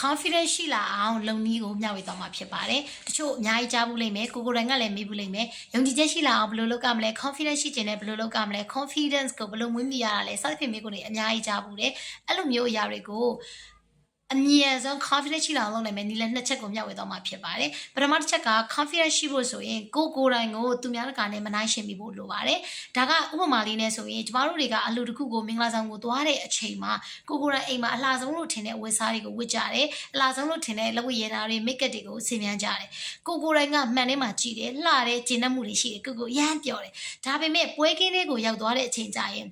confidence ရှိလာအောင်လုံနည်းကိုမျှဝေသွားမှာဖြစ်ပါတယ်တချို့အများကြီးကြားဘူးလိမ့်မယ်ကိုယ်တိုင်ကလည်းမေးဘူးလိမ့်မယ်ယုံကြည်ချက်ရှိလာအောင်ဘယ်လိုလုပ်ရမလဲ confidence ရှိခြင်းနဲ့ဘယ်လိုလုပ်ရမလဲ confidence ကိုဘယ်လိုမွေးမြူရတာလဲစသဖြင့်မျိုးကိုအများကြီးကြားဘူးတယ်အဲ့လိုမျိုးအရာတွေကိုအမြဲဆုံး confidence ရှိလာအောင်လုပ်နိုင်မယ်ဒီလည်းနှစ်ချက်ကိုမျှဝေသွားမှာဖြစ်ပါတယ်ပထမတစ်ချက်က confidence ရှိဖို့ဆိုရင်ကိုယ်တိုင်ကိုသူများကလည်းမနိုင်ရှင်မိဖို့လိုပါတယ်ဒါကဥပမာလေးနဲ့ဆိုရင်ကျမတို့တွေကအလူတစ်ခုကိုမင်္ဂလာဆောင်ကိုသွားတဲ့အချိန်မှာကိုယ်တိုင်အိမ်မှာအလှဆုံးလို့ထင်တဲ့ဝတ်စားတွေကိုဝတ်ကြတယ်အလှဆုံးလို့ထင်တဲ့လက်ဝတ်ရတနာတွေ make up တွေကိုဆင်မြန်းကြတယ်ကိုယ်တိုင်ကမှန်ထဲမှာကြည့်တယ်လှတယ်ကျဉ်တတ်မှုတွေရှိတယ်ကိုရမ်းပြောတယ်ဒါပေမဲ့ပွဲကင်းလေးကိုရောက်သွားတဲ့အချိန်ကျရင်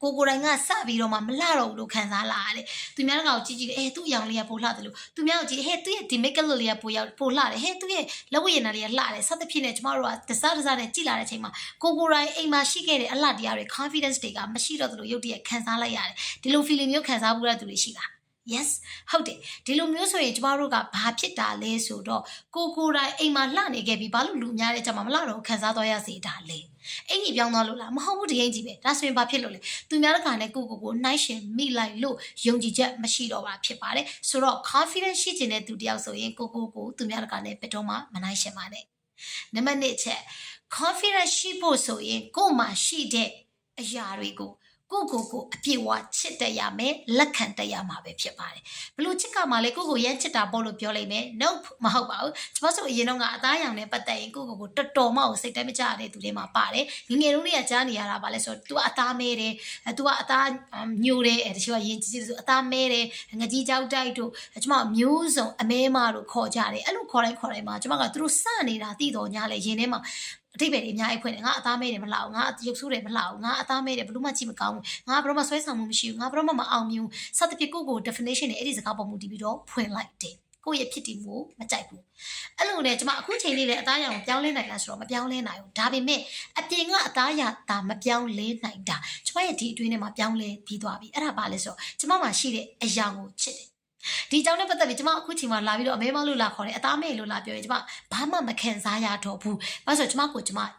ကိုယ်တိုင်ကစပြီးတော့မှမလှတော့ဘူးလို့ခံစားလာရတယ်။သူများကောင်ကြည့်သူ့အယောင်လေးကပိုလှတယ်လို့သူများကိုကြည့်သူ့ရဲ့ဒီ make up လေးကပိုလှတယ်သူ့ရဲ့လက်ဝတ်ရည်နာလေးကလှတယ်စသဖြင့်နဲ့ကျမတို့ကတစားနဲ့ကြည့်လာတဲ့အချိန်မှာကိုယ်တိုင်အိမ်မှာရှိခဲ့တဲ့အလှတရားတွေ confidence တွေကမရှိတော့သလိုရုပ်တရက်ခံစားလိုက်ရတယ်။ဒီလို feeling မျိုးခံစားမှုရတဲ့သူတွေရှိလား။ yes ဟုတ်တယ်ဒီလိုမျိုးဆိုရင်ကျမတို့ကဘာဖြစ်တာလဲဆိုတော့ကိုယ်တိုင်အိမ်မှာလှနေခဲ့ပြီးဘာလို့လူများတဲ့ကြမှာမလှတော့ခံစားသွားရစေတာလဲအင်ကြီးပြောင်းသွားလို့လားမဟုတ်ဘူးဒီအင်ကြီးပဲဒါဆိုရင်ဘာဖြစ်လို့လဲသူများတကာနဲ့ကိုနှိုင်းရှင်မိလိုက်လို့ယုံကြည်ချက်မရှိတော့ပါဖြစ်ပါတယ်ဆိုတော့ confidence ရှိခြင်းတဲ့သူတယောက်ဆိုရင်ကိုသူများတကာနဲ့ဘယ်တော့မှမနှိုင်းရှင်ပါနဲ့နံပါတ်1ချက် confidence ရှိဖို့ဆိုရင်ကိုယ်မှာရှိတဲ့အရာတွေကိုကိုအပြည့်အဝချစ်တတ်ရမယ်လက်ခံတတ်ရမှာပဲဖြစ်ပါတယ်ဘလို့ချစ်ကမှလည်းကိုရမ်းချစ်တာပေါ့လို့ပြောလိုက်မယ် nope မဟုတ်ပါဘူးကျမဆိုအရင်တော့ကအသားရောင်နဲ့ပတ်သက်ရင်ကိုတော်တော်မှစိတ်တိုင်းမကြတဲ့သူတွေမှာပါတယ်ငယ်တုန်းကကြားနေရတာပါလဲဆိုတော့ तू အသားမဲတယ် तू ကအသားညိုတယ်တချို့ကရင်ကြီးဆိုအသားမဲတယ်ငကြီးကြောက်တိုက်တို့ကျမမျိုးစုံအမဲမတို့ခေါ်ကြတယ်အဲ့လိုခေါ်တိုင်းမှာကျမကသူတို့စနေတာတည်တော်ညာလဲရင်ထဲမှာအတိတ်ပဲအများကြီးဖွင့်တယ်ငါအသားမဲတယ်မလှအောင်ငါရုပ်ဆိုးတယ်မလှအောင်ငါအသားမဲတယ်ဘလို့မှကြည့်မကောင်းဘူးငါဘလို့မှဆွဲဆောင်မှုမရှိဘူးငါဘလို့မှမအောင်မြင်ဘူးစသဖြင့်ကို definition နဲ့အဲ့ဒီစကားပေါ်မူတည်ပြီးတော့ဖွင့်လိုက်တယ်ကိုယ့်ရဲ့ဖြစ်တည်မှုမကြိုက်ဘူးအဲ့လိုနဲ့ကျမအခုချိန်လေးလည်းအသားရောင်ပြောင်းလဲနိုင်လားဆိုတော့မပြောင်းလဲနိုင်ဘူးဒါပေမဲ့အပြင်ကအသားရတာမပြောင်းလဲနိုင်တာကျမရဲ့ဒီအတွင်းထဲမှာပြောင်းလဲပြီးသွားပြီအဲ့ဒါပါလဲဆိုတော့ကျမမှာရှိတဲ့အရာကိုချစ်တယ်ဒီကြောင့်နဲ့ပတ်သက်ပြီးကျမအခုချိန်မှာလာပြီးတော့အမဲမလို့လာခေါ်တယ်အသားမဲလို့လာပြောရင်ကျမဘာမှမခံစားရတော့ဘူးဘာလို့ဆိုကျမ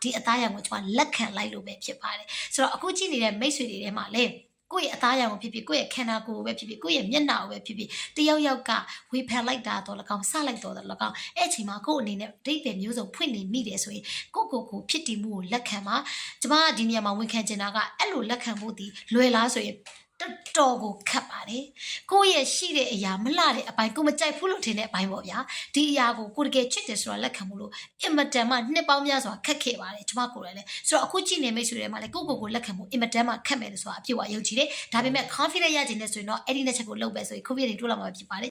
ဒီအသားရောင်ကိုကျမလက်ခံလိုက်လို့ပဲဖြစ်ပါတယ်ဆိုတော့အခုကြည့်နေတဲ့မိတ်ဆွေတွေထဲမှာလေကိုယ့်ရဲ့အသားရောင်ကိုဖြစ်ဖြစ်ကိုယ့်ရဲ့ခန္ဓာကိုယ်ကိုပဲဖြစ်ဖြစ်ကိုယ့်ရဲ့မျက်နှာကိုပဲဖြစ်ဖြစ်တယောက်ကဝေဖန်လိုက်တာတော့၎င်းစလိုက်တော့၎င်းအဲ့အချိန်မှာကိုယ့်အနေနဲ့ဒိတ်ပဲမျိုးစုံဖွင့်နေမိတယ်ဆိုရင်ကိုဖြစ်တည်မှုကိုလက်ခံပါကျမဒီနေရာမှာဝန်ခံချင်တာကအဲ့လိုလက်ခံဖို့ဒီလွယ်လားဆိုရင်တော်ကိုခတ်ပါတယ်ကိုယ့်ရဲ့ရှိတဲ့အရာမလှတဲ့အပိုင်းကိုမကြိုက်ဘူးလို့ထင်တဲ့အပိုင်းပေါ့ဗျာဒီအရာကိုတကယ်ချစ်တယ်ဆိုတာလက်ခံမှုလို့အင်မတန်မှနှစ်ပေါင်းများစွာခက်ခဲ့ပါတယ်ကျမကိုယ်လည်းဆိုတော့အခုကြည့်နေမိတ်ဆွေတွေမှာလည်းကိုလက်ခံမှုအင်မတန်မှခက်မယ်လို့ဆိုတာအပြည့်အဝယုံကြည်တယ်ဒါပေမဲ့ confidence ရခြင်းနဲ့ဆိုရင်တော့အဲ့ဒီနှစ်ချက်ကိုလုပ်ပဲဆိုရင် COVID တွေတိုးလာမှာဖြစ်ပါတယ်